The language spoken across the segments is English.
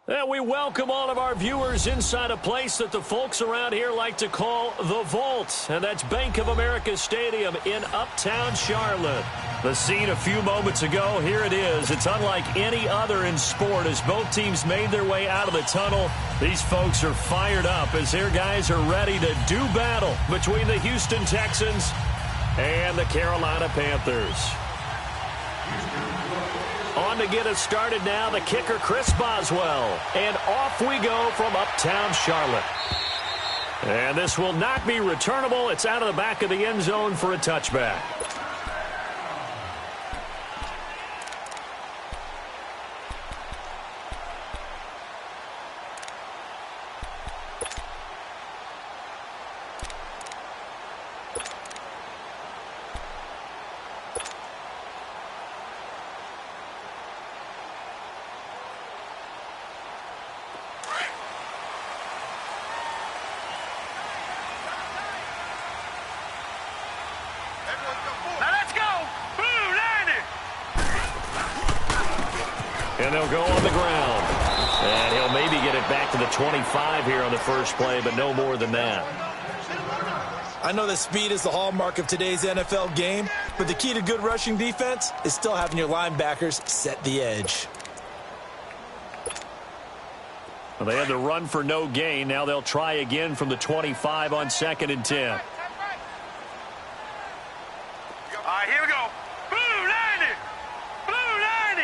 And we welcome all of our viewers inside a place that the folks around here like to call the Vault. And that's Bank of America Stadium in Uptown Charlotte. The scene a few moments ago, here it is. It's unlike any other in sport as both teams made their way out of the tunnel. These folks are fired up as their guys are ready to do battle between the Houston Texans and the Carolina Panthers. On to get us started now, the kicker, Chris Boswell. And off we go from Uptown Charlotte. And this will not be returnable. It's out of the back of the end zone for a touchback. And they'll go on the ground. And he'll maybe get it back to the 25 here on the first play, but no more than that. I know that speed is the hallmark of today's NFL game, but the key to good rushing defense is still having your linebackers set the edge. Well, they had the run for no gain. Now they'll try again from the 25 on 2nd and 10. All right, here we go. Blue 90! Blue 90!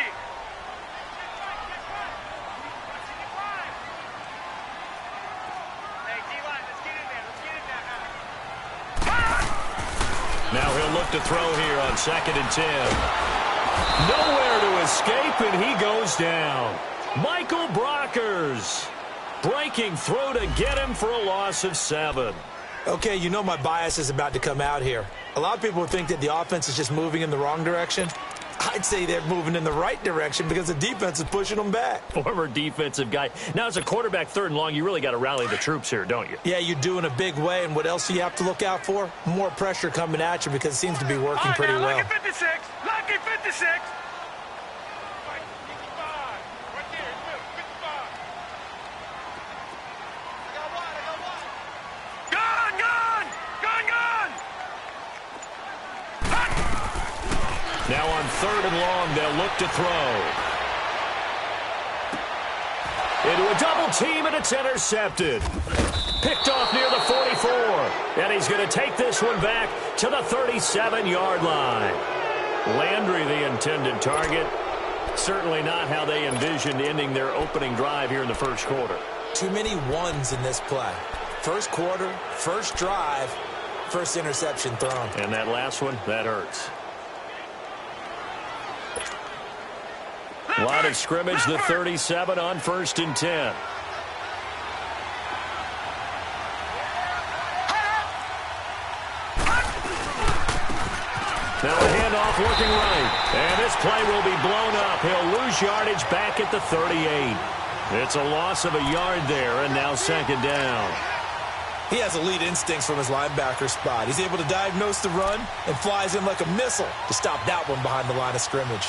Hey, D-line, let's get in there. Let's get in there now. Now he'll look to throw here on 2nd and 10. Nowhere to escape, and he goes down. Michael Brockers breaking through to get him for a loss of 7. Okay, you know my bias is about to come out here. A lot of people think that the offense is just moving in the wrong direction. I'd say they're moving in the right direction because the defense is pushing them back. Former defensive guy. Now, as a quarterback 3rd and long, you really got to rally the troops here, don't you? Yeah, you do in a big way. And what else do you have to look out for? More pressure coming at you because it seems to be working pretty well. Lucky 56! Lucky 56! Now on 3rd and long, they'll look to throw. Into a double team, and it's intercepted. Picked off near the 44. And he's going to take this one back to the 37-yard line. Landry, the intended target. Certainly not how they envisioned ending their opening drive here in the first quarter. Too many ones in this play. First quarter, first drive, first interception thrown. And that last one, that hurts. Line of scrimmage, the 37 on 1st and 10. Now a handoff looking right. And this play will be blown up. He'll lose yardage back at the 38. It's a loss of a yard there, and now 2nd down. He has elite instincts from his linebacker spot. He's able to diagnose the run and flies in like a missile to stop that one behind the line of scrimmage.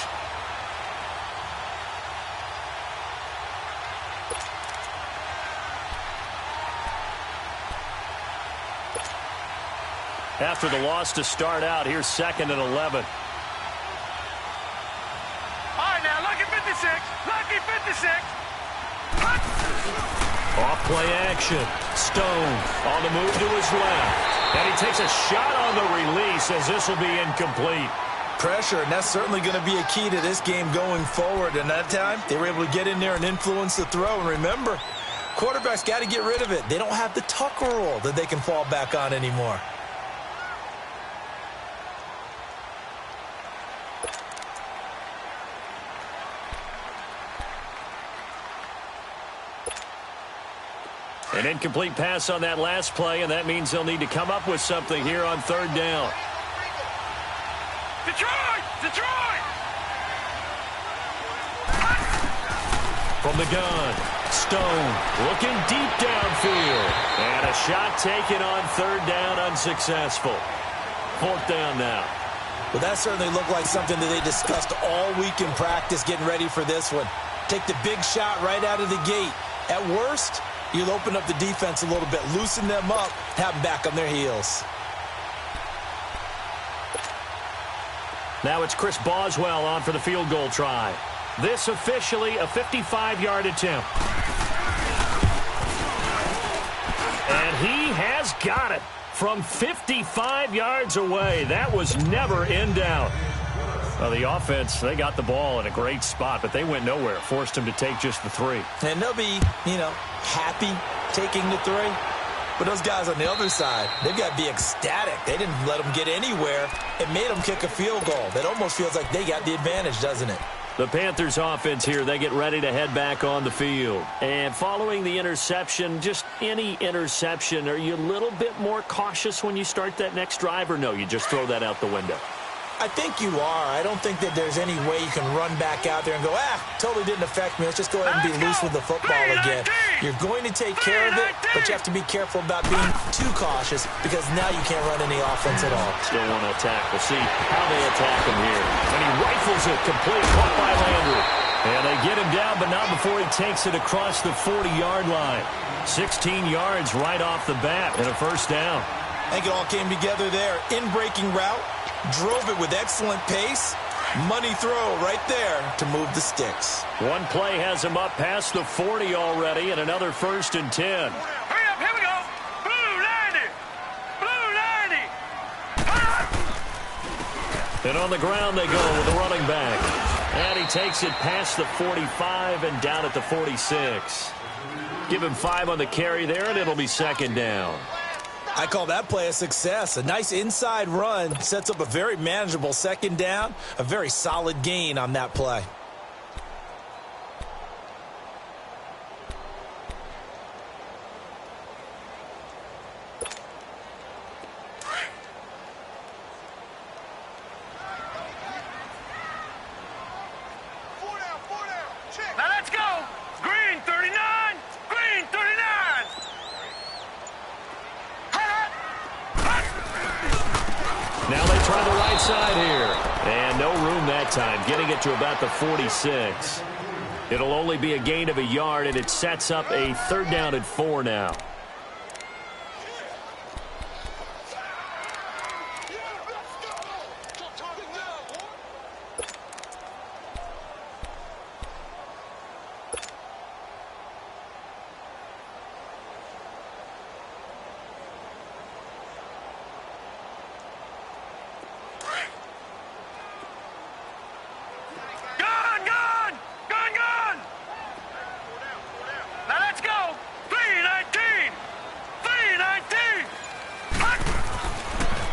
After the loss to start out, here's 2nd and 11. All right, now, lucky 56. Lucky 56. Off play action. Stone on the move to his left. And he takes a shot on the release as this will be incomplete. Pressure, and that's certainly going to be a key to this game going forward. And that time, they were able to get in there and influence the throw. And remember, quarterbacks got to get rid of it. They don't have the Tucker rule that they can fall back on anymore. An incomplete pass on that last play, and that means they'll need to come up with something here on 3rd down. Detroit! Detroit! From the gun, Stone looking deep downfield. And a shot taken on 3rd down, unsuccessful. 4th down now. Well, that certainly looked like something that they discussed all week in practice getting ready for this one. Take the big shot right out of the gate. At worst, you'll open up the defense a little bit, loosen them up, have them back on their heels. Now it's Chris Boswell on for the field goal try. This officially a 55-yard attempt. And he has got it from 55 yards away. That was never in doubt. Well, the offense, they got the ball in a great spot, but they went nowhere. Forced him to take just the 3. And they'll be, happy taking the 3. But those guys on the other side, they've got to be ecstatic. They didn't let them get anywhere. It made them kick a field goal. That almost feels like they got the advantage, doesn't it? The Panthers offense here, they get ready to head back on the field. And following the interception, just any interception, are you a little bit more cautious when you start that next drive, or no, you just throw that out the window? I think you are. I don't think that there's any way you can run back out there and go, totally didn't affect me. Let's just go ahead and be loose with the football again. You're going to take care of it, but you have to be careful about being too cautious because now you can't run any offense at all. Still want to attack. We'll see how they attack him here. And he rifles it complete, caught by Landry. And they get him down, but not before he takes it across the 40-yard line. 16 yards right off the bat and a first down. I think it all came together there. In-breaking route. Drove it with excellent pace. Money throw right there to move the sticks. One play has him up past the 40 already, and another 1st and 10. Hurry up, here we go. Blue 90. Blue 90. And on the ground they go with the running back. And he takes it past the 45 and down at the 46. Give him 5 on the carry there, and it'll be 2nd down. I call that play a success. A nice inside run sets up a very manageable 2nd down. A very solid gain on that play. Now let's go. Green 39. Green 39. Now they try the right side here. And no room that time, getting it to about the 46. It'll only be a gain of a yard, and it sets up a 3rd down and 4 now.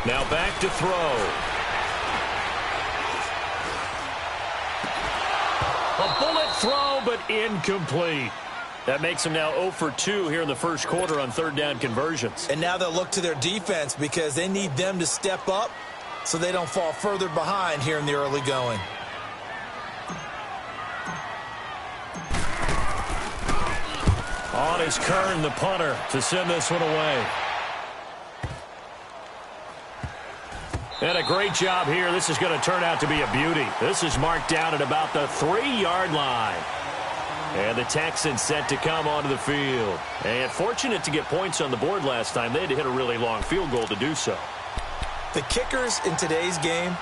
Now back to throw. A bullet throw, but incomplete. That makes them now 0 for 2 here in the first quarter on 3rd down conversions. And now they'll look to their defense because they need them to step up so they don't fall further behind here in the early going. On is Kern, the punter, to send this one away. And a great job here. This is going to turn out to be a beauty. This is marked down at about the 3-yard line. And the Texans set to come onto the field. And fortunate to get points on the board last time. They had to hit a really long field goal to do so. The kickers in today's game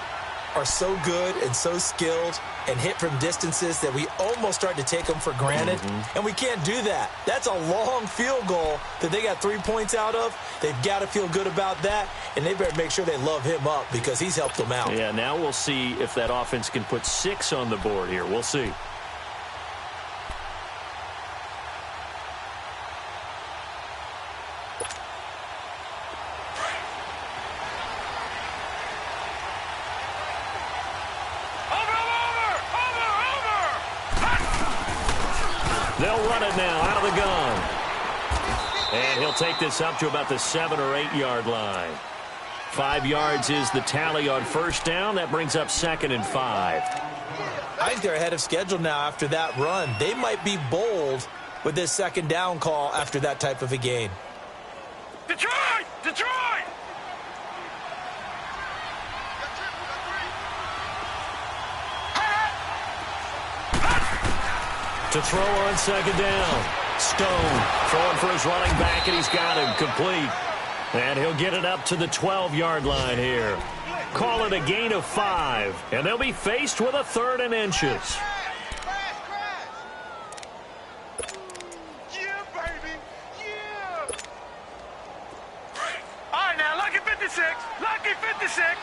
are so good and so skilled and hit from distances that we almost start to take them for granted. And we can't do that. That's a long field goal that they got 3 points out of. They've got to feel good about that, and they better make sure they love him up because he's helped them out. Yeah, now we'll see if that offense can put 6 on the board here. We'll see. They'll run it now out of the gun. And he'll take this up to about the 7 or 8 yard line. 5 yards is the tally on 1st down. That brings up 2nd and 5. I think they're ahead of schedule now after that run. They might be bold with this 2nd down call after that type of a gain. Detroit! Detroit! To throw on second down. Stone throwing for his running back, and he's got him complete. And he'll get it up to the 12-yard line here. Call it a gain of 5, and they'll be faced with a 3rd and inches. Yeah, baby. Yeah. All right, now, lucky 56. Lucky 56.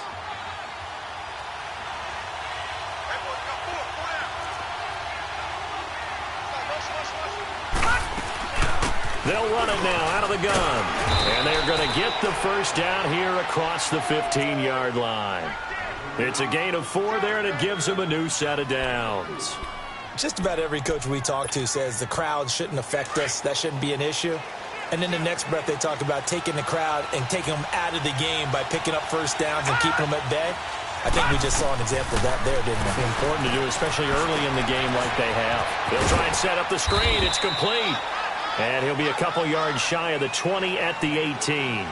They'll run it now out of the gun. And they're going to get the first down here across the 15-yard line. It's a gain of 4 there, and it gives them a new set of downs. Just about every coach we talk to says the crowd shouldn't affect us. That shouldn't be an issue. And in the next breath, they talk about taking the crowd and taking them out of the game by picking up first downs and keeping them at bay. I think we just saw an example of that there, didn't we? Important to do, especially early in the game like they have. They'll try and set up the screen. It's complete. And he'll be a couple yards shy of the 20 at the 18.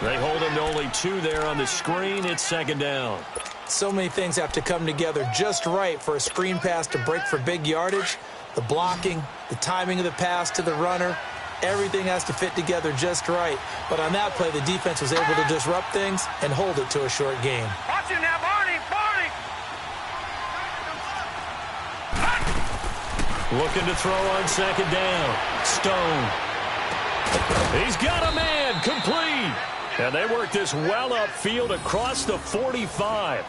They hold him to only 2 there on the screen. It's second down. So many things have to come together just right for a screen pass to break for big yardage. The blocking, the timing of the pass to the runner, everything has to fit together just right. But on that play, the defense was able to disrupt things and hold it to a short game. Watch it now, Barney. Barney. Looking to throw on second down. Stone. He's got a man. Complete. And they work this well upfield across the 45.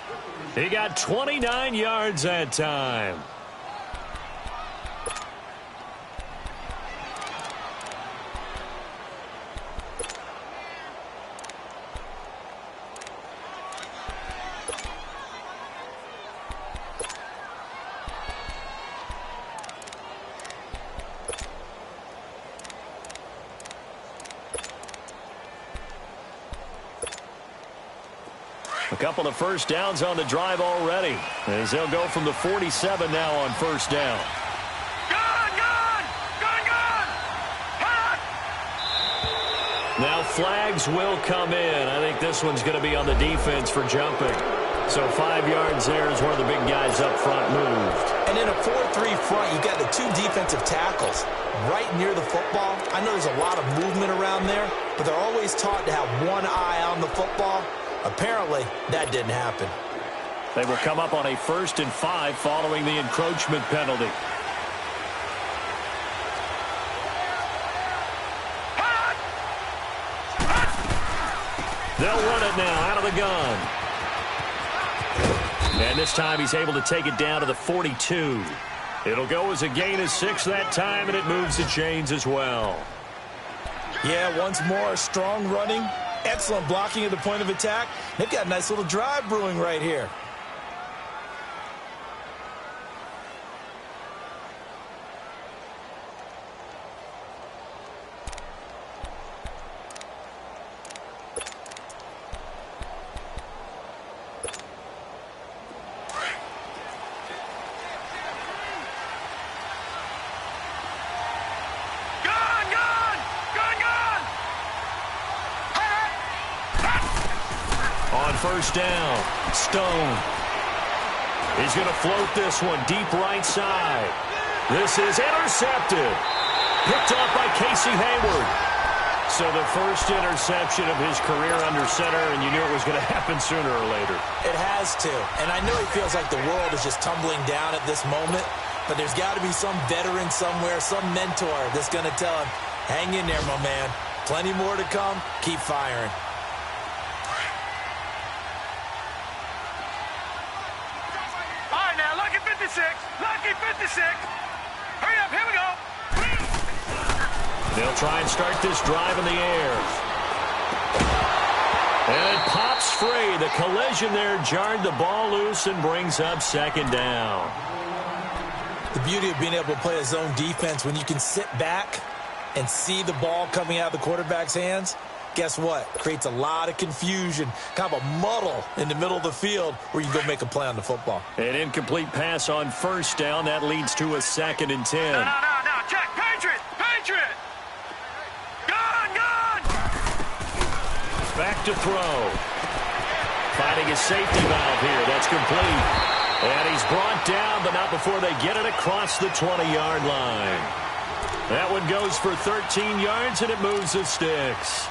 He got 29 yards that time. A couple of first downs on the drive already, as they'll go from the 47 now on first down. Gun, gun, gun, gun. Hot. Now flags will come in. I think this one's going to be on the defense for jumping. So 5 yards there is where the big guys up front moved. And in a 4-3 front, you've got the 2 defensive tackles right near the football. I know there's a lot of movement around there, but they're always taught to have one eye on the football. Apparently, that didn't happen. They will come up on a 1st and 5 following the encroachment penalty. They'll run it now out of the gun. And this time he's able to take it down to the 42. It'll go as a gain of 6 that time, and it moves the chains as well. Yeah, once more, strong running. Excellent blocking at the point of attack. They've got a nice little drive brewing right here. First down, Stone. He's going to float this one deep right side. This is intercepted. Picked off by Casey Hayward. So the first interception of his career under center, and you knew it was going to happen sooner or later. It has to. And I know he feels like the world is just tumbling down at this moment, but there's got to be some veteran somewhere, some mentor that's going to tell him, hang in there, my man. Plenty more to come. Keep firing. Lucky 56. Hurry up, here we go. They'll try and start this drive in the air. And it pops free. The collision there jarred the ball loose and brings up second down. The beauty of being able to play a zone defense when you can sit back and see the ball coming out of the quarterback's hands. Guess what? Creates a lot of confusion, kind of a muddle in the middle of the field where you go make a play on the football. An incomplete pass on first down. That leads to a 2nd and 10. No. Check. Patriot. Patriot. Gun. Back to throw. Finding his safety valve here. That's complete. And he's brought down, but not before they get it across the 20-yard line. That one goes for 13 yards, and it moves the sticks.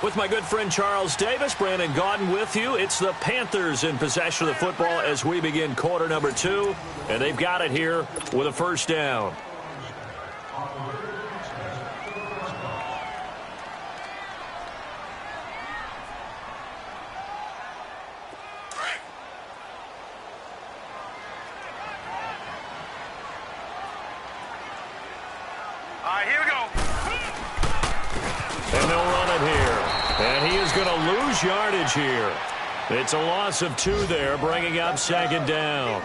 With my good friend Charles Davis, Brandon Gaudin with you. It's the Panthers in possession of the football as we begin quarter number 2. And they've got it here with a first down. All right, here we go. And they'll run it here. And he is going to lose yardage here. It's a loss of 2 there, bringing up second down.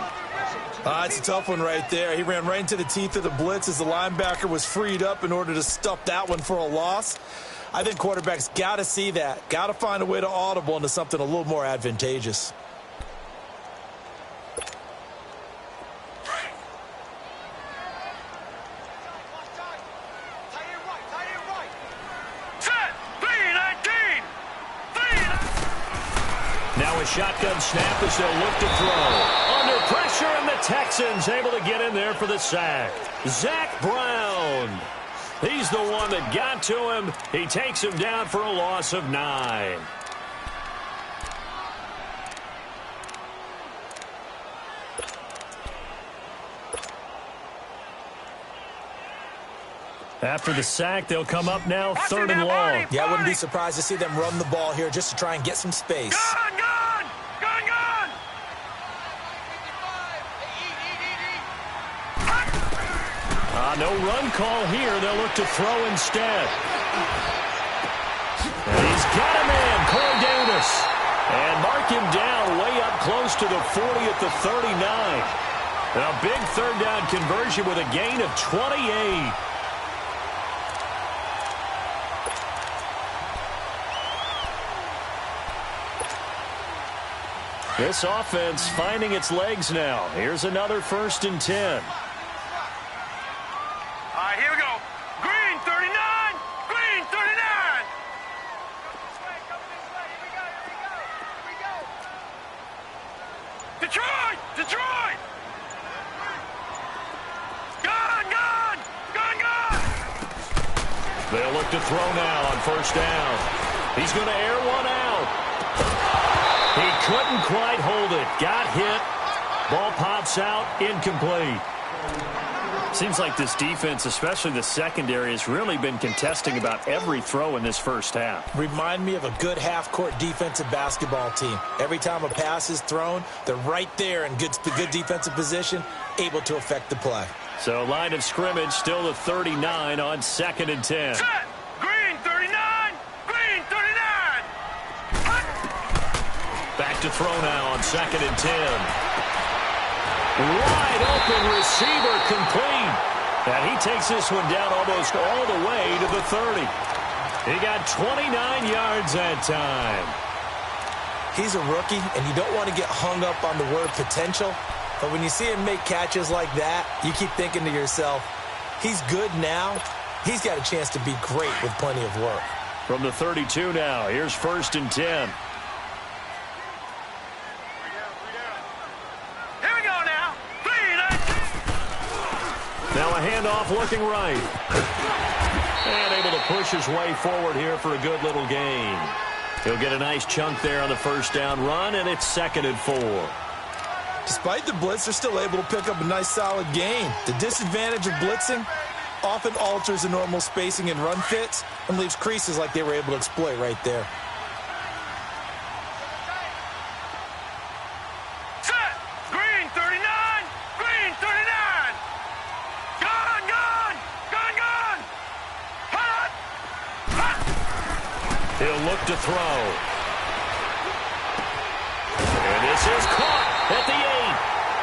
It's a tough one right there. He ran right into the teeth of the blitz as the linebacker was freed up in order to stuff that one for a loss. I think quarterbacks got to see that. Got to find a way to audible into something a little more advantageous. Now a shotgun snap as they'll look to throw. Under pressure, and the Texans able to get in there for the sack. Zach Brown. He's the one that got to him. He takes him down for a loss of 9. After the sack, they'll come up now 3rd and long. Yeah, I wouldn't be surprised to see them run the ball here just to try and get some space. Gun, gun! Gun, gun! No run call here. They'll look to throw instead. And he's got him in, Corey Davis. And mark him down way up close to the 40 at the 39. And a big 3rd down conversion with a gain of 28. This offense finding its legs now. Here's another 1st and 10. All right, here we go. Green 39! Green 39! Detroit! Detroit! Gun, gun! Gun, gun! They'll look to throw now on 1st down. He's going to air one out. He couldn't quite hold it. Got hit. Ball pops out. Incomplete. Seems like this defense, especially the secondary, has really been contesting about every throw in this first half. Remind me of a good half-court defensive basketball team. Every time a pass is thrown, they're right there in good defensive position, able to affect the play. So line of scrimmage still the 39 on 2nd and 10. Set! Green 39! Green 39! Back to throw now on 2nd and 10. Wide open receiver complete. And he takes this one down almost all the way to the 30. He got 29 yards that time. He's a rookie, and you don't want to get hung up on the word potential. But when you see him make catches like that, you keep thinking to yourself, he's good now. He's got a chance to be great with plenty of work. From the 32 now, here's 1st and 10. Now a handoff looking right. And able to push his way forward here for a good little gain. He'll get a nice chunk there on the 1st down run, and it's 2nd and 4. Despite the blitz, they're still able to pick up a nice solid gain. The disadvantage of blitzing often alters the normal spacing and run fits and leaves creases like they were able to exploit right there. He'll look to throw. And this is caught at the 8.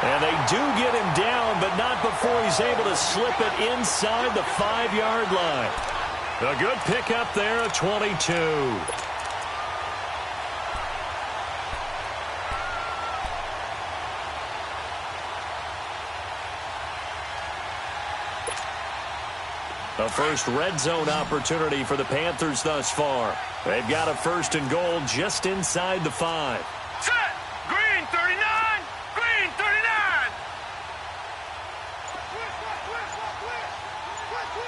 And they do get him down, but not before he's able to slip it inside the 5-yard line. A good pickup there of 22. A first red zone opportunity for the Panthers thus far. They've got a 1st and goal just inside the 5. Set! Green 39! Green 39!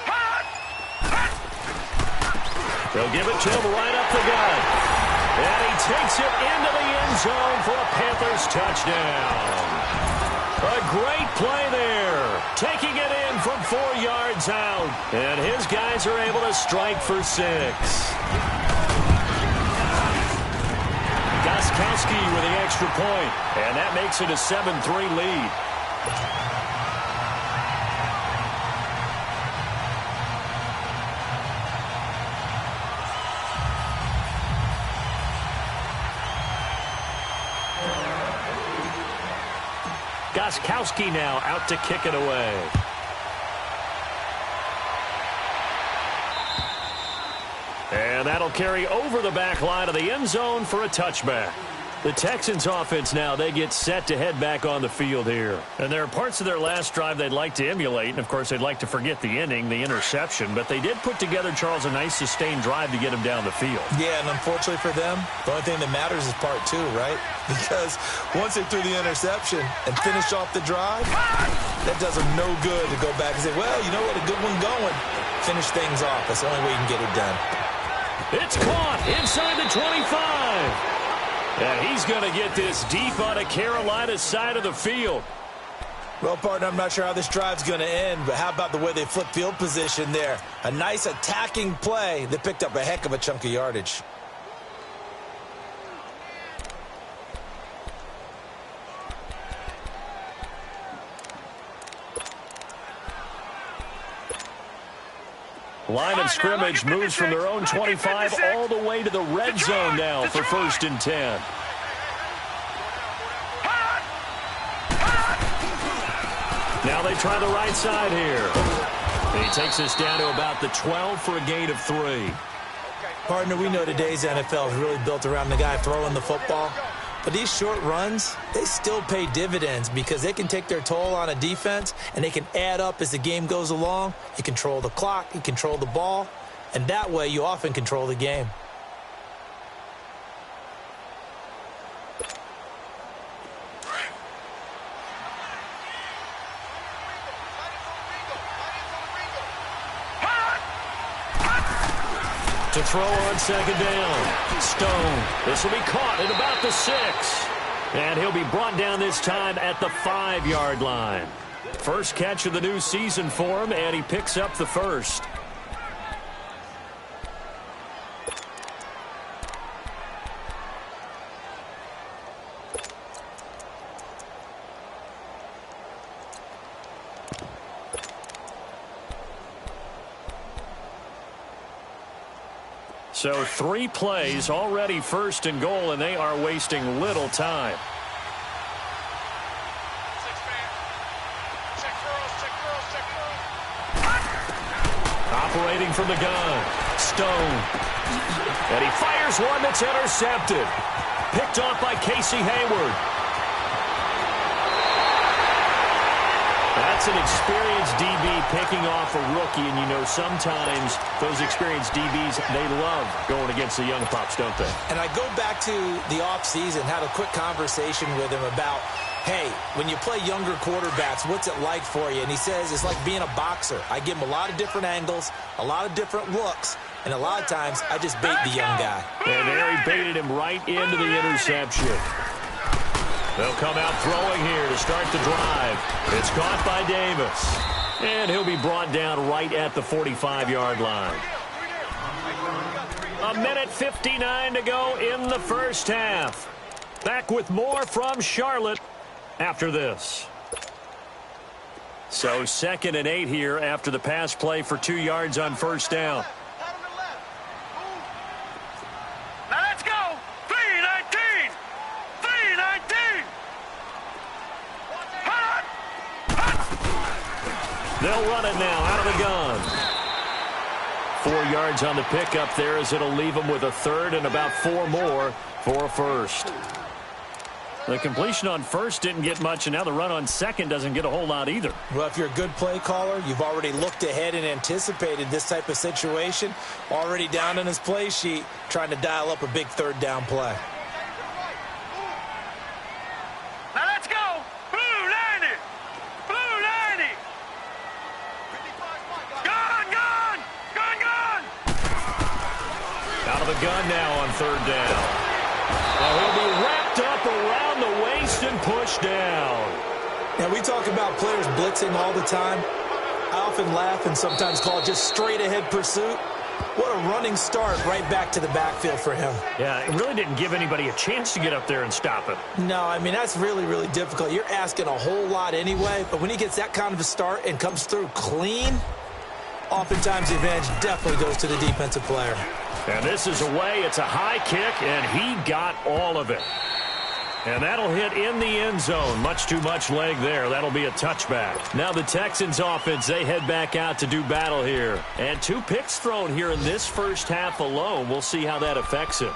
Hot! They'll give it to him right up the gut. And he takes it into the end zone for a Panthers touchdown. A great play there. Taking it in from 4 yards out. And his guys are able to strike for 6. Gostkowski with the extra point. And that makes it a 7-3 lead. Gostkowski now out to kick it away. And that'll carry over the back line of the end zone for a touchback. The Texans offense now, they get set to head back on the field here. And there are parts of their last drive they'd like to emulate. And, of course, they'd like to forget the inning, the interception. But they did put together, Charles, a nice sustained drive to get him down the field. Yeah, and unfortunately for them, the only thing that matters is part 2, right? Because once they threw the interception and finished off the drive, that does them no good to go back and say, well, you know what, a good one going. Finish things off. That's the only way you can get it done. It's caught inside the 25. And he's going to get this deep on the Carolina side of the field. Well, partner, I'm not sure how this drive's going to end, but how about the way they flip field position there? A nice attacking play that picked up a heck of a chunk of yardage. Line of scrimmage moves from their own 25 all the way to the red zone now for 1st and 10. Now they try the right side here. He takes us down to about the 12 for a gain of 3. Partner, we know today's NFL is really built around the guy throwing the football. But these short runs, they still pay dividends because they can take their toll on a defense and they can add up as the game goes along. You control the clock, you control the ball, and that way you often control the game. To throw on 2nd down. Stone. This will be caught at about the 6. And he'll be brought down this time at the 5-yard line. First catch of the new season for him, and he picks up the 1st. So 3 plays, already 1st and goal, and they are wasting little time. Operating from the gun, Stone. And he fires one that's intercepted. Picked off by Casey Hayward. That's an experienced DB picking off a rookie, and you know sometimes those experienced DBs, they love going against the young pups, don't they? And I go back to the offseason, had a quick conversation with him about, hey, when you play younger quarterbacks, what's it like for you? And he says it's like being a boxer. I give him a lot of different angles, a lot of different looks, and a lot of times I just bait the young guy. And there he baited him right into the interception. They'll come out throwing here to start the drive. It's caught by Davis. And he'll be brought down right at the 45-yard line. 1:59 to go in the first half. Back with more from Charlotte after this. So 2nd and 8 here after the pass play for 2 yards on 1st down. Now let's go. 3-19. 3-19. Hot. They'll run it now out of the gun. 4 yards on the pickup there as it'll leave them with a 3rd and about 4 more for a 1st. The completion on first didn't get much, and now the run on second doesn't get a whole lot either. Well, if you're a good play caller, you've already looked ahead and anticipated this type of situation. Already down in his play sheet, trying to dial up a big third down play. Now let's go. Blue 90. Blue 90. Gun, gun. Gun, gun. Out of the gun now on third down. Now he'll be wrapped up around the waist and pushed down. Now, we talk about players blitzing all the time. I often laugh and sometimes call it just straight-ahead pursuit. What a running start right back to the backfield for him. Yeah, it really didn't give anybody a chance to get up there and stop him. No, I mean, that's really, really difficult. You're asking a whole lot anyway, but when he gets that kind of a start and comes through clean, oftentimes the advantage definitely goes to the defensive player. And this is away. It's a high kick, and he got all of it. And that'll hit in the end zone. Much too much leg there. That'll be a touchback. Now the Texans offense, they head back out to do battle here. And 2 picks thrown here in this first half alone. We'll see how that affects him.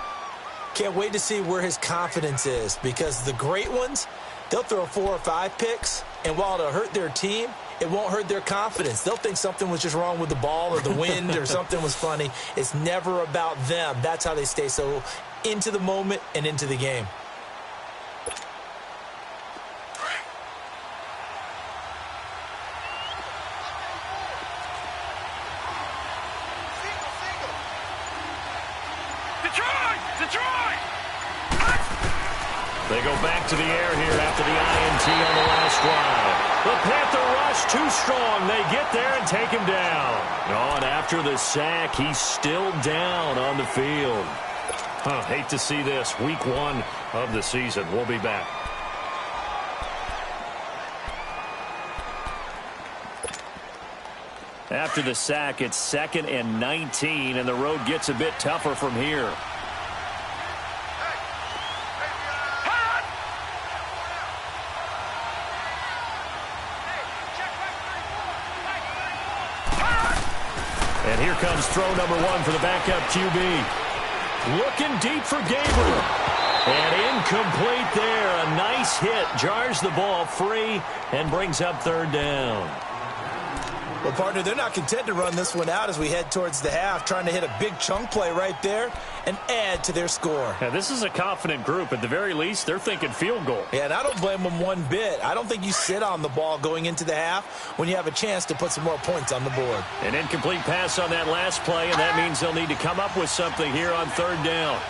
Can't wait to see where his confidence is, because the great ones, they'll throw 4 or 5 picks, and while it'll hurt their team, it won't hurt their confidence. They'll think something was just wrong with the ball or the wind or something was funny. It's never about them. That's how they stay so into the moment and into the game. Detroit! Detroit! They go back to the air here after the INT on the last drive. The Panther rush too strong. They get there and take him down. Oh, and after the sack, he's still down on the field. Hate to see this. Week 1 of the season. We'll be back. After the sack, it's 2nd and 19, and the road gets a bit tougher from here. And here comes throw number 1 for the backup QB. Looking deep for Gabriel. And incomplete there. A nice hit. Jars the ball free and brings up third down. Well, partner, they're not content to run this one out as we head towards the half, trying to hit a big chunk play right there and add to their score. Yeah, this is a confident group. At the very least, they're thinking field goal. Yeah, and I don't blame them one bit. I don't think you sit on the ball going into the half when you have a chance to put some more points on the board. An incomplete pass on that last play, and that means they'll need to come up with something here on third down.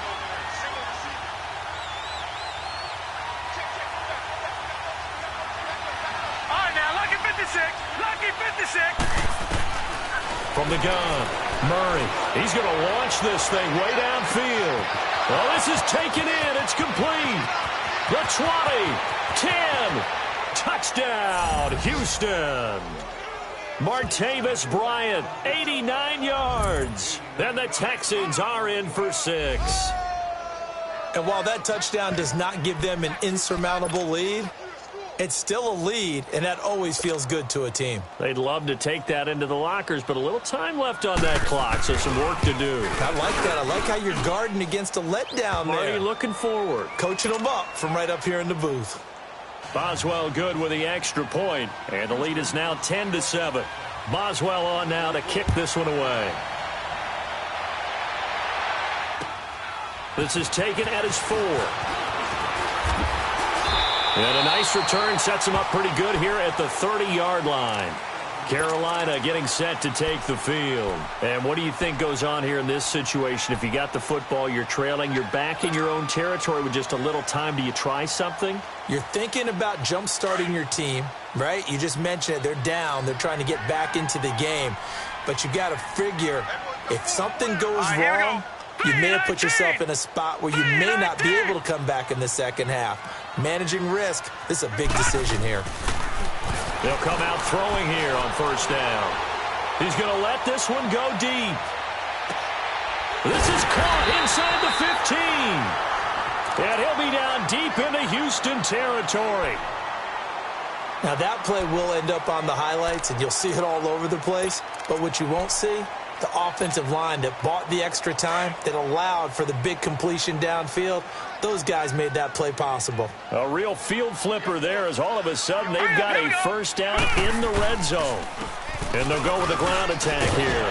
All right, now, lucky 56. Lucky 56. From the gun, Murray. He's going to launch this thing way downfield. Oh, this is taken in. It's complete. The 20, 10, touchdown, Houston. Martavis Bryant, 89 yards. And the Texans are in for 6. And while that touchdown does not give them an insurmountable lead, it's still a lead, and that always feels good to a team. They'd love to take that into the lockers, but a little time left on that clock, so some work to do. I like that. I like how you're guarding against a letdown there. Already looking forward. Coaching them up from right up here in the booth. Boswell good with the extra point, and the lead is now 10-7. Boswell on now to kick this one away. This is taken at his 4. And a nice return sets him up pretty good here at the 30-yard line. Carolina getting set to take the field. And what do you think goes on here in this situation? If you got the football, you're trailing, you're back in your own territory with just a little time. Do you try something? You're thinking about jump-starting your team, right? You just mentioned it. They're down. They're trying to get back into the game. But you got to figure, if something goes wrong, you may have put yourself in a spot where you may not be able to come back in the second half. Managing risk, this is a big decision here. They'll come out throwing here on first down. He's going to let this one go deep. This is caught inside the 15. And he'll be down deep into Houston territory. Now that play will end up on the highlights, and you'll see it all over the place. But what you won't see The offensive line that bought the extra time, that allowed for the big completion downfield, those guys made that play possible. A real field flipper there as all of a sudden they've got a first down in the red zone. And they'll go with a ground attack here.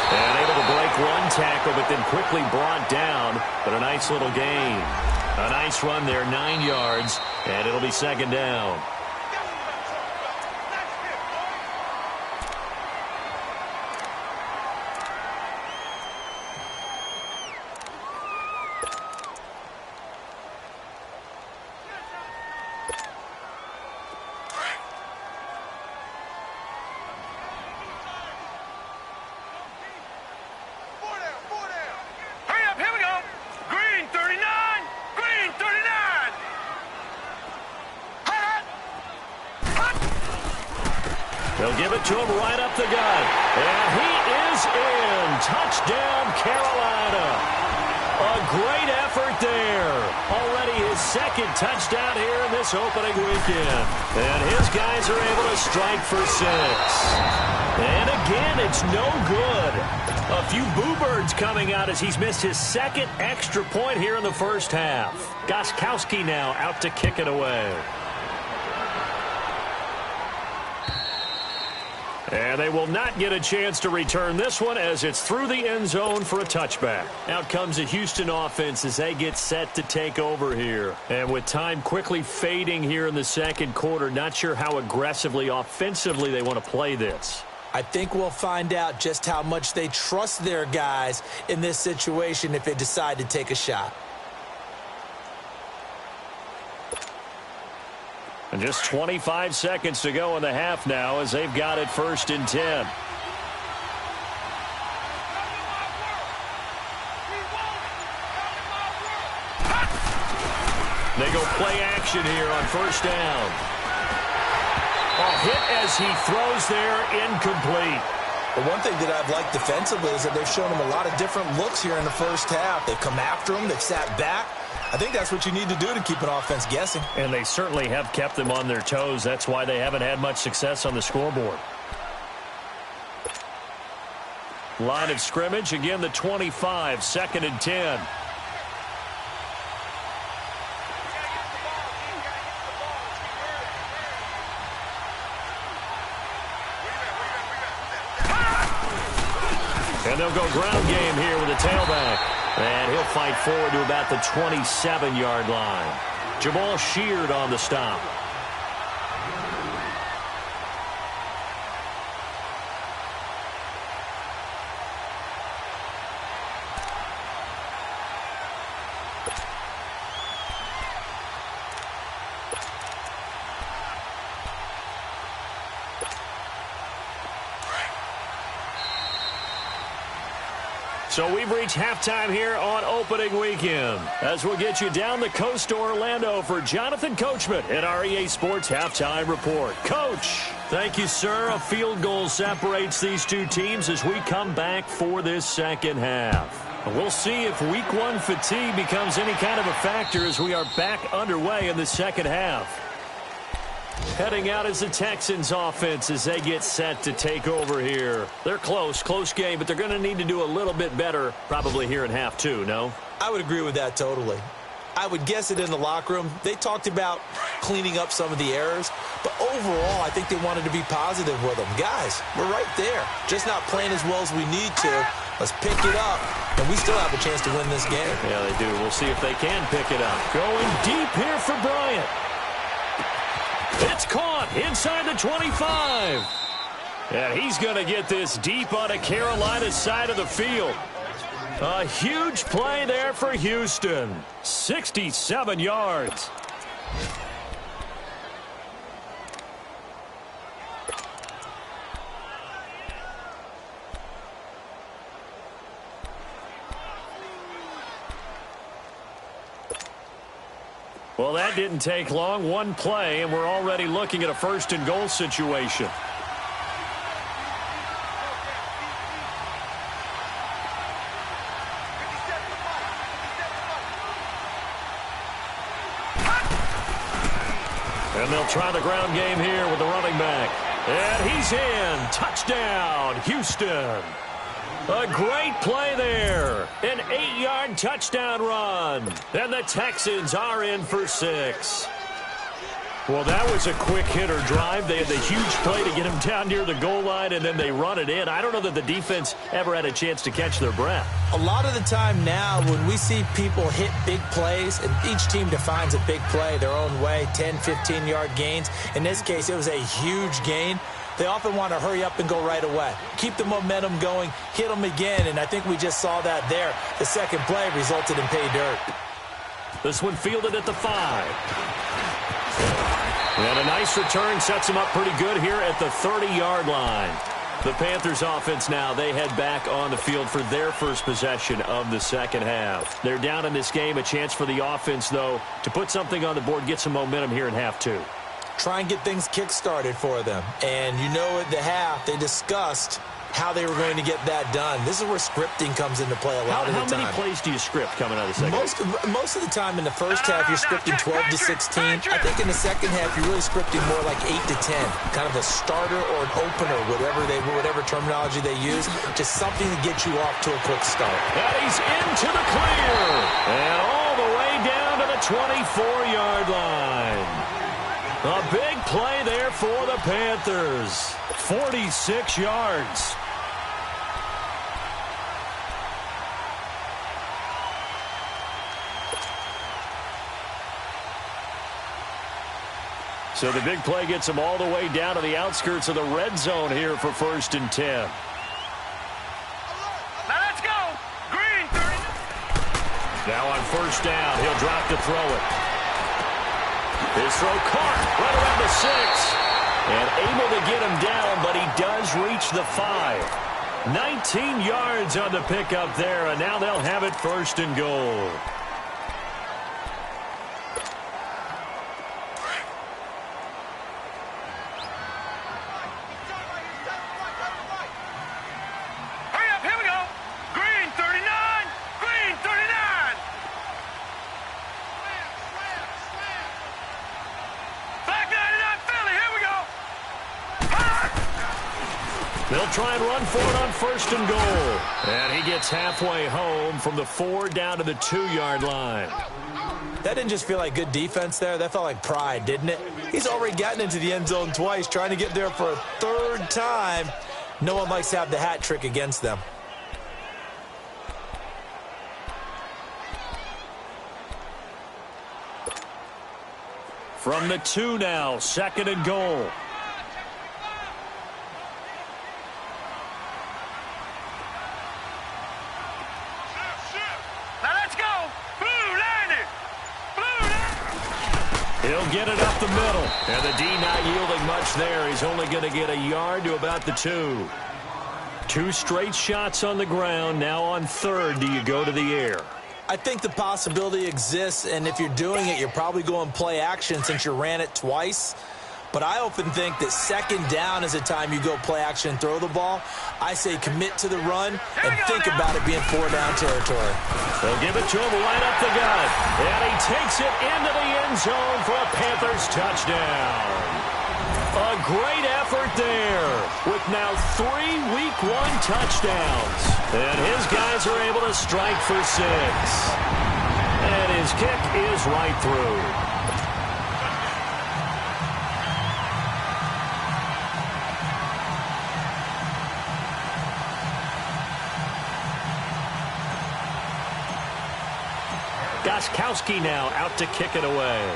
And able to break one tackle, but then quickly brought down. But a nice little gain. A nice run there, 9 yards, and it'll be second down. They'll give it to him right up the gut. And he is in. Touchdown, Carolina. A great effort there. Already his second touchdown here in this opening weekend. And his guys are able to strike for 6. And again, it's no good. A few boo birds coming out as he's missed his second extra point here in the first half. Gostkowski now out to kick it away. And they will not get a chance to return this one as it's through the end zone for a touchback. Out comes the Houston offense as they get set to take over here. And with time quickly fading here in the second quarter, not sure how aggressively, offensively they want to play this. I think we'll find out just how much they trust their guys in this situation if they decide to take a shot. And just 25 seconds to go in the half now as they've got it 1st and 10. They go play action here on 1st down. A hit as he throws there, incomplete. The one thing that I've liked defensively is that they've shown him a lot of different looks here in the first half. They've come after him. They've sat back. I think that's what you need to do to keep an offense guessing. And they certainly have kept them on their toes. That's why they haven't had much success on the scoreboard. Line of scrimmage, again the 25, 2nd and 10. And they'll go ground game here with a tailback. And he'll fight forward to about the 27-yard line. Jamal Sheard on the stop. So we've reached halftime here on opening weekend. As we'll get you down the coast to Orlando for Jonathan Coachman at our EA Sports Halftime Report. Coach, thank you, sir. A field goal separates these two teams as we come back for this second half. We'll see if week one fatigue becomes any kind of a factor as we are back underway in the second half. Heading out is the Texans offense as they get set to take over here. They're close game, but they're going to need to do a little bit better probably here in half two, no? I would agree with that totally. I would guess it in the locker room. They talked about cleaning up some of the errors, but overall I think they wanted to be positive with them. Guys, we're right there. Just not playing as well as we need to. Let's pick it up, and we still have a chance to win this game. Yeah, they do. We'll see if they can pick it up. Going deep here for Bryant. It's caught inside the 25. And he's going to get this deep on a Carolina side of the field. A huge play there for Houston. 67 yards. Well, that didn't take long. One play, and we're already looking at a 1st and goal situation. And they'll try the ground game here with the running back. And he's in. Touchdown, Houston. A great play there. An 8-yard touchdown run. And the Texans are in for 6. Well, that was a quick hitter drive. They had the huge play to get him down near the goal line, and then they run it in. I don't know that the defense ever had a chance to catch their breath. A lot of the time now when we see people hit big plays, and each team defines a big play their own way, 10, 15-yard gains. In this case, it was a huge gain. They often want to hurry up and go right away. Keep the momentum going, hit them again, and I think we just saw that there. The second play resulted in pay dirt. This one fielded at the 5. And a nice return sets them up pretty good here at the 30-yard line. The Panthers offense now, they head back on the field for their first possession of the second half. They're down in this game. A chance for the offense, though, to put something on the board, get some momentum here in half 2. Try and get things kick-started for them. And you know at the half, they discussed how they were going to get that done. This is where scripting comes into play a lot of the time. How many plays do you script coming out of the second half? Most of the time in the first half, you're scripting 12 to 16. I think in the second half, you're really scripting more like 8 to 10. Kind of a starter or an opener, whatever terminology they use. Just something to get you off to a quick start. And he's into the clear. And all the way down to the 24-yard line. A big play there for the Panthers. 46 yards. So the big play gets them all the way down to the outskirts of the red zone here for 1st and 10. Now let's go. Green 30. Now on 1st down, he'll drop to throw it. His throw caught right around the 6. And able to get him down, but he does reach the 5. 19 yards on the pickup there, and now they'll have it 1st and goal. Hurry up, here we go. Green 39. Green 39. Black 99 Philly, here we go. They'll try and run for it on 1st and goal. And he gets halfway home from the 4 down to the 2-yard line. That didn't just feel like good defense there. That felt like pride, didn't it? He's already gotten into the end zone twice, trying to get there for a 3rd time. No one likes to have the hat trick against them. From the 2 now, 2nd and goal. Now let's go. Blue 90. Blue 90. He'll get it up the middle. And the D not yielding much there. He's only going to get a yard to about the 2. 2 straight shots on the ground. Now on 3rd, do you go to the air? I think the possibility exists, and if you're doing it, you're probably going play action since you ran it twice. But I often think that 2nd down is a time you go play action and throw the ball. I say commit to the run and think about it being 4-down territory. They'll give it to him right up the gut. And he takes it into the end zone for a Panthers touchdown. A great effort there with now 3 Week 1 touchdowns. And his guys are able to strike for 6. And his kick is right through. Gostkowski now out to kick it away.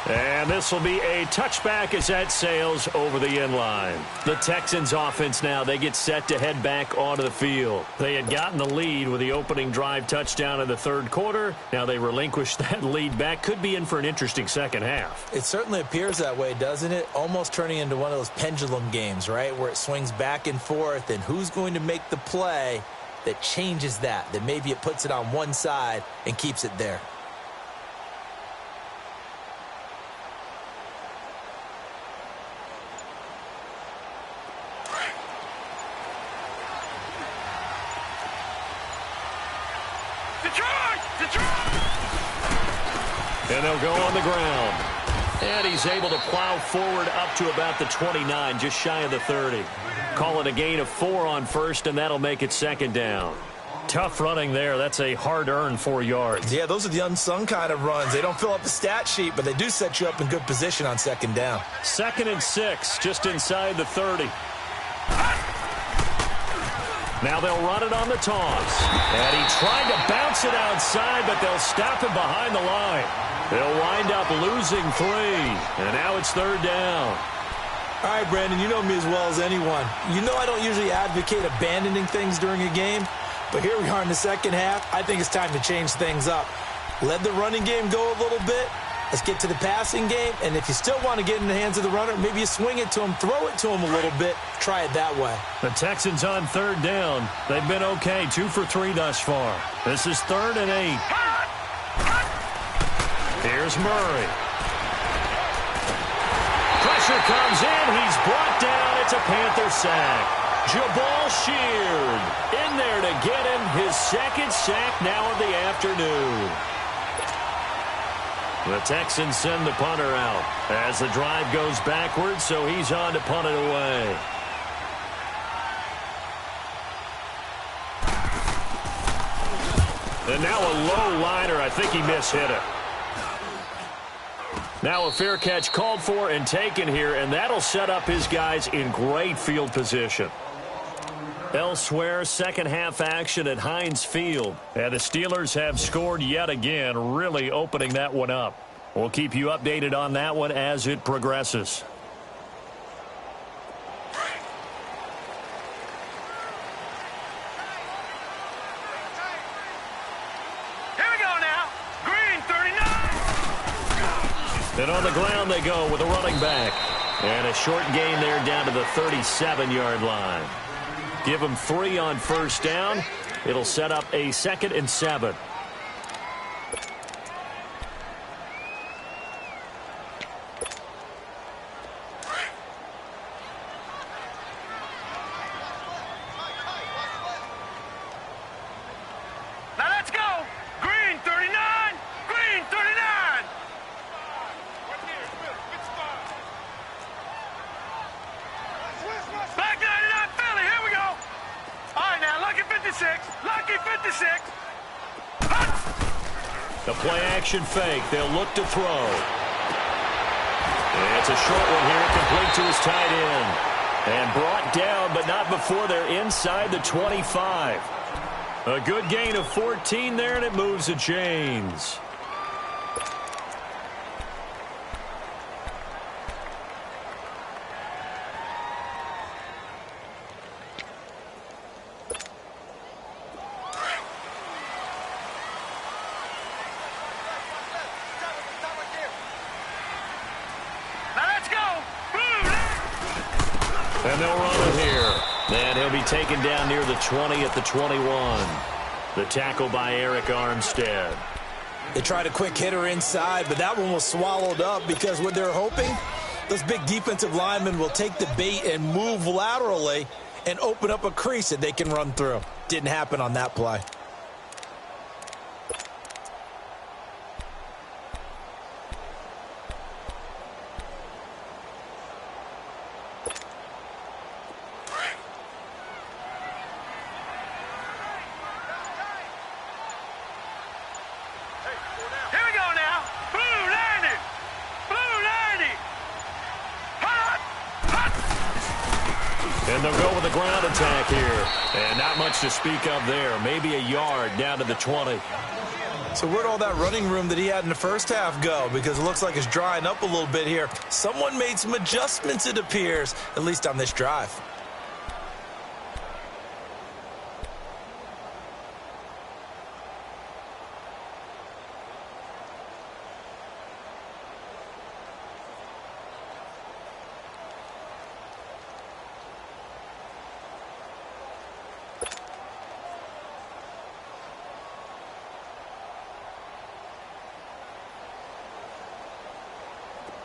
And this will be a touchback as that sails over the end line. The Texans offense now, they get set to head back onto the field. They had gotten the lead with the opening drive touchdown in the 3rd quarter. Now they relinquish that lead back. Could be in for an interesting second half. It certainly appears that way, doesn't it? Almost turning into one of those pendulum games, right, where it swings back and forth, and who's going to make the play that changes that maybe it puts it on one side and keeps it there. And they'll go on the ground. And he's able to plow forward up to about the 29, just shy of the 30. Call it a gain of 4 on first, and that'll make it second down. Tough running there. That's a hard-earned 4 yards. Yeah, those are the unsung kind of runs. They don't fill up the stat sheet, but they do set you up in good position on second down. 2nd and 6, just inside the 30. Now they'll run it on the toss. And he tried to bounce it outside, but they'll stop him behind the line. They'll wind up losing 3. And now it's 3rd down. All right, Brandon, you know me as well as anyone. You know I don't usually advocate abandoning things during a game, but here we are in the second half. I think it's time to change things up. Let the running game go a little bit. Let's get to the passing game, and if you still want to get in the hands of the runner, maybe you swing it to him, throw it to him a little bit, try it that way. The Texans on 3rd down. They've been okay, 2 for 3 thus far. This is 3rd and 8. Here's Murray. Pressure comes in. He's brought down. It's a Panther sack. Jabal Sheard in there to get him his 2nd sack now of the afternoon. The Texans send the punter out as the drive goes backwards, so he's on to punt it away. And now a low liner. I think he mishit it. Now a fair catch called for and taken here, and that'll set up his guys in great field position. Elsewhere, second half action at Heinz Field. And the Steelers have scored yet again, really opening that one up. We'll keep you updated on that one as it progresses. Here we go now. Green 39. And on the ground they go with a running back. And a short gain there down to the 37-yard line. Give them 3 on first down. It'll set up a 2nd and 7. Now let's go. Green 39. Green 39. Back 99 Philly. Here we go. All right, now, lucky 56. Lucky 56. The play-action fake. They'll look to throw. And it's a short one here, complete to his tight end. And brought down, but not before they're inside the 25. A good gain of 14 there, and it moves the chains. And they'll run it here. And he'll be taken down near the 20 at the 21. The tackle by Eric Armstead. They tried a quick hitter inside, but that one was swallowed up because what they're hoping, those big defensive linemen will take the bait and move laterally and open up a crease that they can run through. Didn't happen on that play. And they'll go with a ground attack here. And not much to speak of there. Maybe a yard down to the 20. So where'd all that running room that he had in the first half go? Because it looks like it's drying up a little bit here. Someone made some adjustments, it appears, at least on this drive.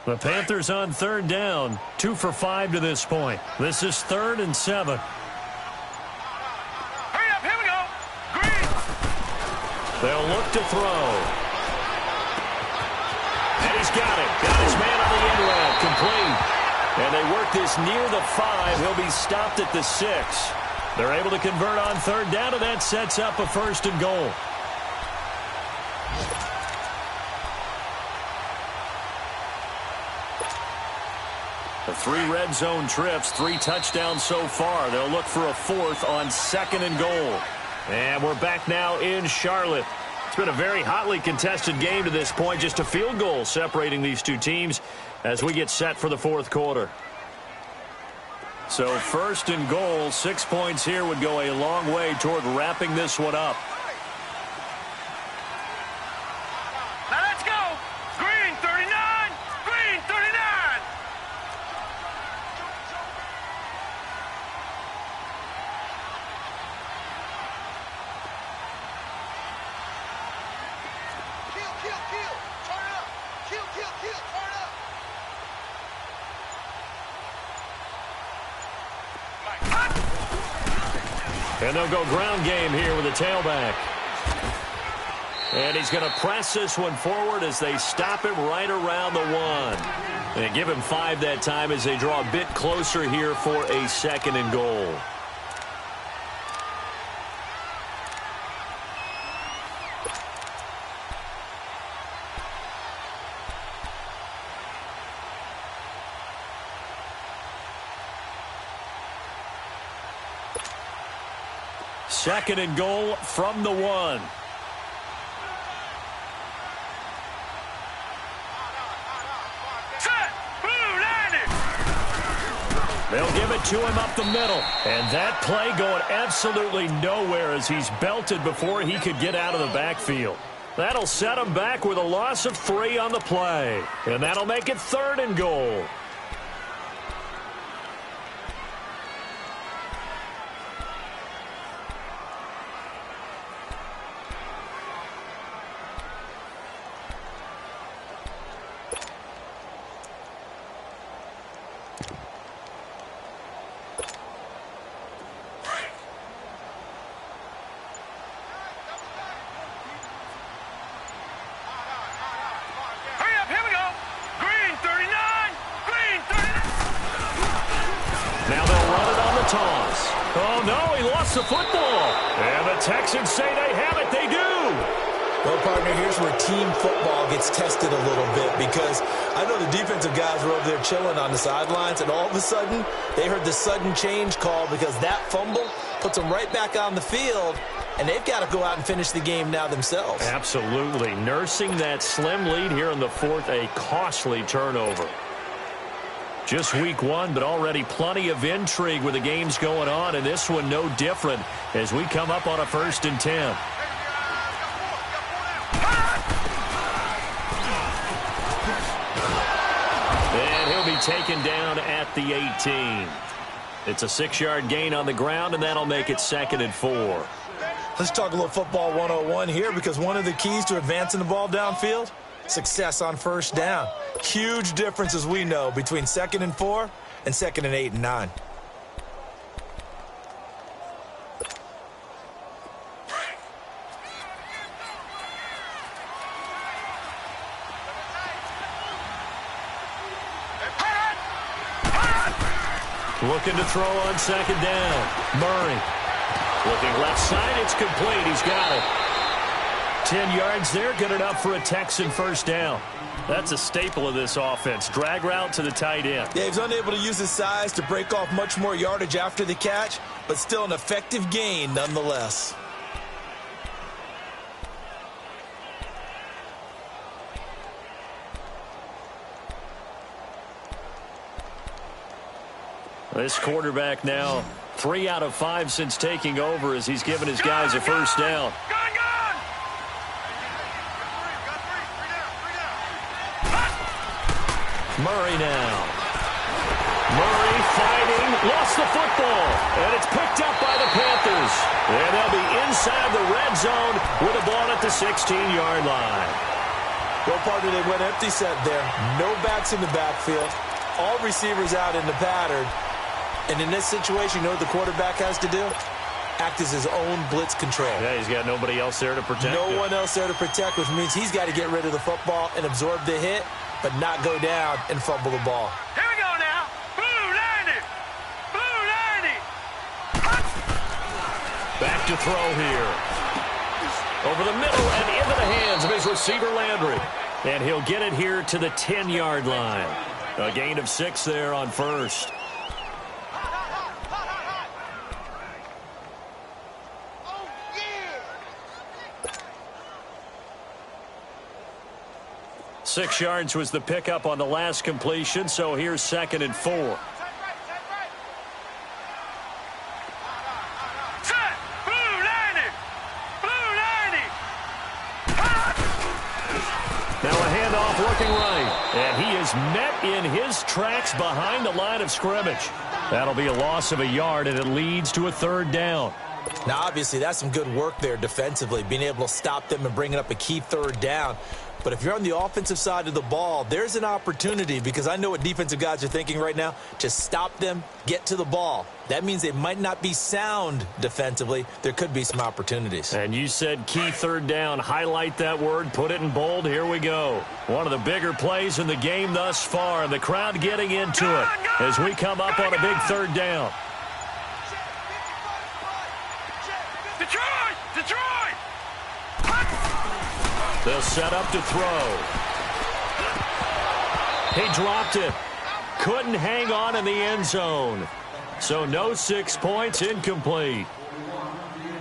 The Panthers on third down, 2 for 5 to this point. This is 3rd and 7. Hurry up, here we go. Green. They'll look to throw. He's got it. Got his man on the end route. Complete. And they work this near the 5. He'll be stopped at the 6. They're able to convert on third down, and that sets up a 1st and goal. The 3 red zone trips, 3 touchdowns so far. They'll look for a 4th on 2nd and goal. And we're back now in Charlotte. It's been a very hotly contested game to this point. Just a field goal separating these two teams as we get set for the 4th quarter. So 1st and goal, 6 points here would go a long way toward wrapping this one up. Now let's go. Green 39. Green 39. Kill. Turn up. Kill. Turn up. And they'll go ground game here with a tailback. And he's going to press this one forward as they stop him right around the 1. They give him 5 that time as they draw a bit closer here for a 2nd and goal. Second and goal from the 1. Set. Blue 90. They'll give it to him up the middle. And that play going absolutely nowhere as he's belted before he could get out of the backfield. That'll set him back with a loss of 3 on the play. And that'll make it 3rd and goal. Toss. Oh, no, he lost the football. And the Texans say they have it. They do. Well, partner, here's where team football gets tested a little bit because I know the defensive guys were over there chilling on the sidelines, and all of a sudden they heard the sudden change call because that fumble puts them right back on the field, and they've got to go out and finish the game now themselves. Absolutely. Nursing that slim lead here in the 4th, a costly turnover. Just week 1, but already plenty of intrigue with the games going on, and this one no different as we come up on a 1st and 10. And he'll be taken down at the 18. It's a 6-yard gain on the ground, and that'll make it 2nd and 4. Let's talk a little football 101 here because one of the keys to advancing the ball downfield, success on 1st down. Huge difference, as we know, between 2nd and 4 and 2nd and 8 and 9. Looking to throw on 2nd down. Murray. Looking left side. It's complete. He's got it. 10 yards there. Good enough for a Texan 1st down. That's a staple of this offense. Drag route to the tight end. Yeah, he's unable to use his size to break off much more yardage after the catch, but still an effective gain nonetheless. This quarterback now 3 out of 5 since taking over as he's given his guys a 1st down. Murray now. Murray fighting, lost the football, and it's picked up by the Panthers. And they'll be inside the red zone with a ball at the 16-yard line. Well, partner, they went empty set there. No backs in the backfield. All receivers out in the pattern. And in this situation, you know what the quarterback has to do? Act as his own blitz control. Yeah, he's got nobody else there to protect him. No one else there to protect, which means he's got to get rid of the football and absorb the hit. but not go down and fumble the ball. Here we go now. Blue 90. Blue 90. Back to throw here. Over the middle and into the hands of his receiver, Landry. And he'll get it here to the 10-yard line. A gain of 6 there on first. Oh, yeah. 6 yards was the pickup on the last completion, so here's 2nd and 4. Set. Blue 90. Blue 90. Now a handoff looking right. And he is met in his tracks behind the line of scrimmage. That'll be a loss of a yard, and it leads to a 3rd down. Now, obviously, that's some good work there defensively, being able to stop them and bringing up a key 3rd down. But if you're on the offensive side of the ball, there's an opportunity, because I know what defensive guys are thinking right now, to stop them, get to the ball. That means they might not be sound defensively. There could be some opportunities. And you said key 3rd down. Highlight that word. Put it in bold. Here we go. One of the bigger plays in the game thus far. And the crowd getting into it as we come up on a big 3rd down. Detroit. Detroit. They'll set up to throw. He dropped it. Couldn't hang on in the end zone. So no 6 points, incomplete.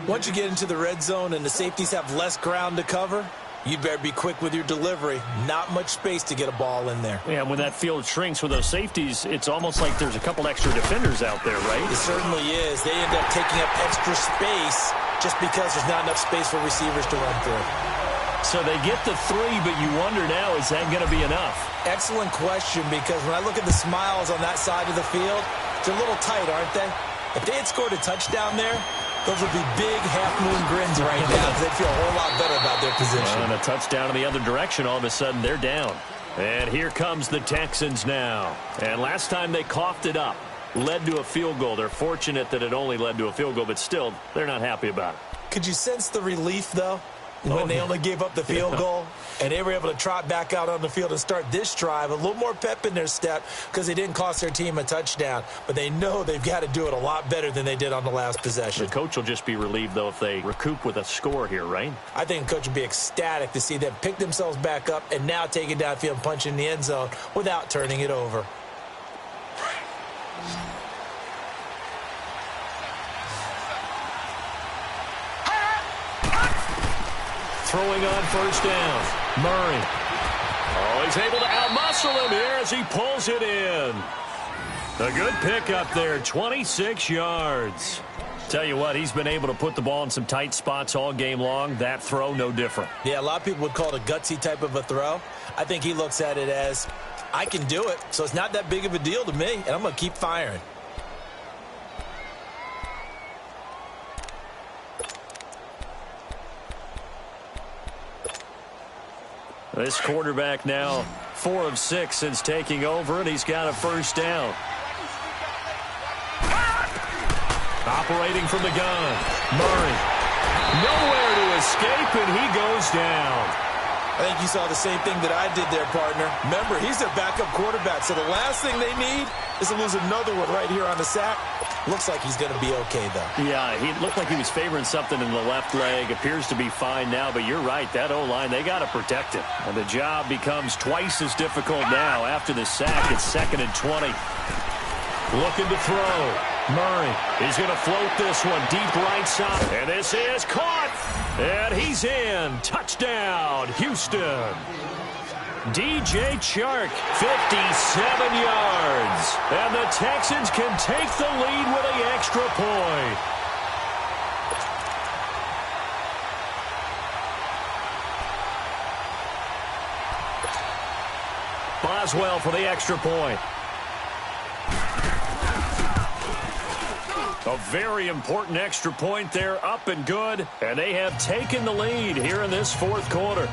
Once you get into the red zone and the safeties have less ground to cover, you better be quick with your delivery. Not much space to get a ball in there. Yeah, when that field shrinks with those safeties, it's almost like there's a couple extra defenders out there, right? It certainly is. They end up taking up extra space just because there's not enough space for receivers to run through. So they get the 3, but you wonder now, is that going to be enough? Excellent question, because when I look at the smiles on that side of the field, they're a little tight, aren't they? If they had scored a touchdown there, those would be big half-moon grins right now, because they'd feel a whole lot better about their position. And a touchdown in the other direction, all of a sudden they're down. And here comes the Texans now. And last time they coughed it up, led to a field goal. They're fortunate that it only led to a field goal, but still, they're not happy about it. Could you sense the relief, though, when they only gave up the field goal? And they were able to trot back out on the field and start this drive. A little more pep in their step because they didn't cost their team a touchdown. But they know they've got to do it a lot better than they did on the last possession. The coach will just be relieved, though, if they recoup with a score here, right? I think the coach would be ecstatic to see them pick themselves back up and now take it downfield and punch in the end zone without turning it over. Throwing on 1st down. Murray. Oh, he's able to outmuscle him here as he pulls it in. A good pickup there, 26 yards. Tell you what, he's been able to put the ball in some tight spots all game long. That throw, no different. Yeah, a lot of people would call it a gutsy type of a throw. I think he looks at it as, I can do it, so it's not that big of a deal to me, and I'm going to keep firing. This quarterback now 4 of 6 since taking over, and he's got a 1st down. Operating from the gun. Murray. Nowhere to escape, and he goes down. I think you saw the same thing that I did there, partner. Remember, he's their backup quarterback, so the last thing they need is to lose another one right here on the sack. Looks like he's going to be okay, though. Yeah, he looked like he was favoring something in the left leg. Appears to be fine now, but you're right. That O-line, they got to protect it. And the job becomes twice as difficult now after the sack. It's 2nd and 20. Looking to throw. Murray is going to float this one deep right side. And this is caught. And he's in. Touchdown, Houston. DJ Chark, 57 yards. And the Texans can take the lead with an extra point. Boswell for the extra point. A very important extra point there, up and good. And they have taken the lead here in this 4th quarter.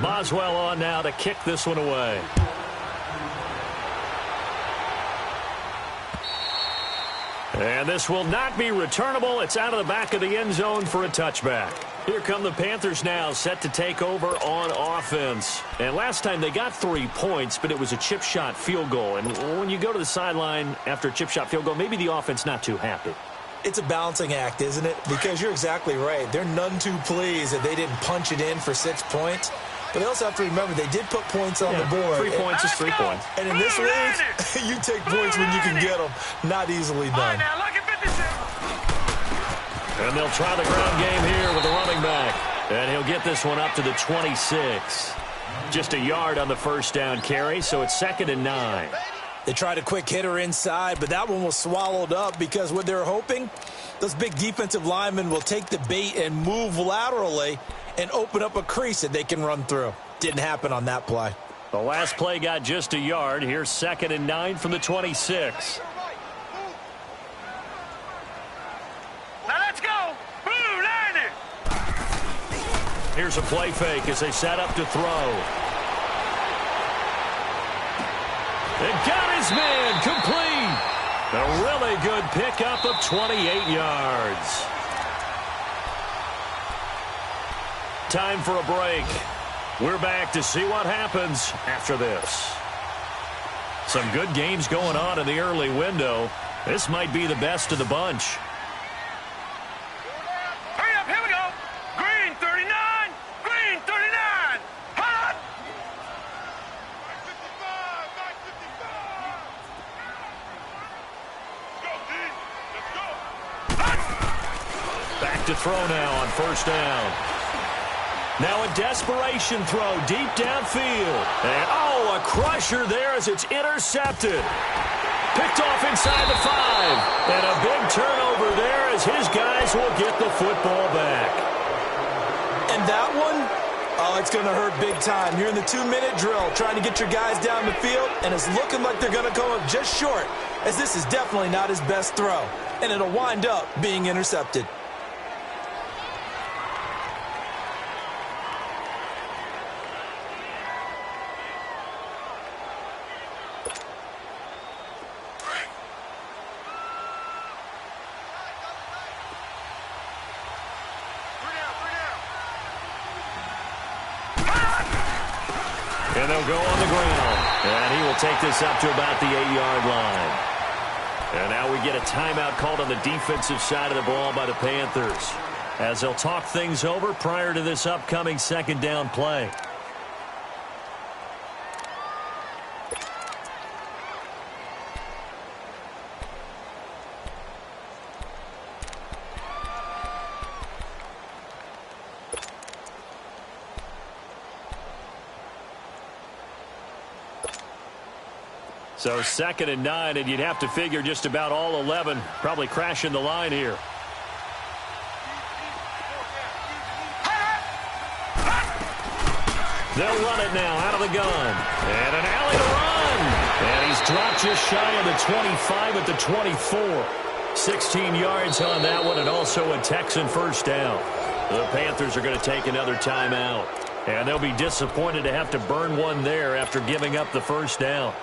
Boswell on now to kick this one away. And this will not be returnable. It's out of the back of the end zone for a touchback. Here come the Panthers now, set to take over on offense. And last time they got 3 points, but it was a chip shot field goal. And when you go to the sideline after a chip shot field goal, maybe the offense not too happy. It's a balancing act, isn't it? Because you're exactly right. They're none too pleased that they didn't punch it in for 6 points. But they also have to remember they did put points on the board. 3 points is 3 points. And in this league, you take points when you can get them. Not easily done. And they'll try the ground game here with the running back. And he'll get this one up to the 26. Just a yard on the first down carry, so it's 2nd and 9. They tried a quick hitter inside, but that one was swallowed up because what they're hoping, those big defensive linemen will take the bait and move laterally and open up a crease that they can run through. Didn't happen on that play. The last play got just a yard. Here's 2nd and 9 from the 26. Now let's go. Blue line it. Here's a play fake as they set up to throw. And got his man complete. A really good pickup of 28 yards. Time for a break. We're back to see what happens after this. Some good games going on in the early window. This might be the best of the bunch. Hurry up, here we go. Green 39. Green 39. Hot. 955. Let's go, D. Let's go. Back to throw now on first down. Now a desperation throw deep downfield. And, oh, a crusher there as it's intercepted. Picked off inside the 5. And a big turnover there as his guys will get the football back. And that one, oh, it's going to hurt big time. You're in the 2-minute drill trying to get your guys down the field, and it's looking like they're going to come up just short, as this is definitely not his best throw. And it'll wind up being intercepted. And they'll go on the ground. And he will take this up to about the 8-yard line. And now we get a timeout called on the defensive side of the ball by the Panthers, as they'll talk things over prior to this upcoming 2nd down play. So 2nd and 9, and you'd have to figure just about all 11 probably crashing the line here. They'll run it now out of the gun. And an alley to run. And he's dropped just shy of the 25 at the 24. 16 yards on that one, and also a Texan first down. The Panthers are going to take another timeout. And they'll be disappointed to have to burn one there after giving up the first down.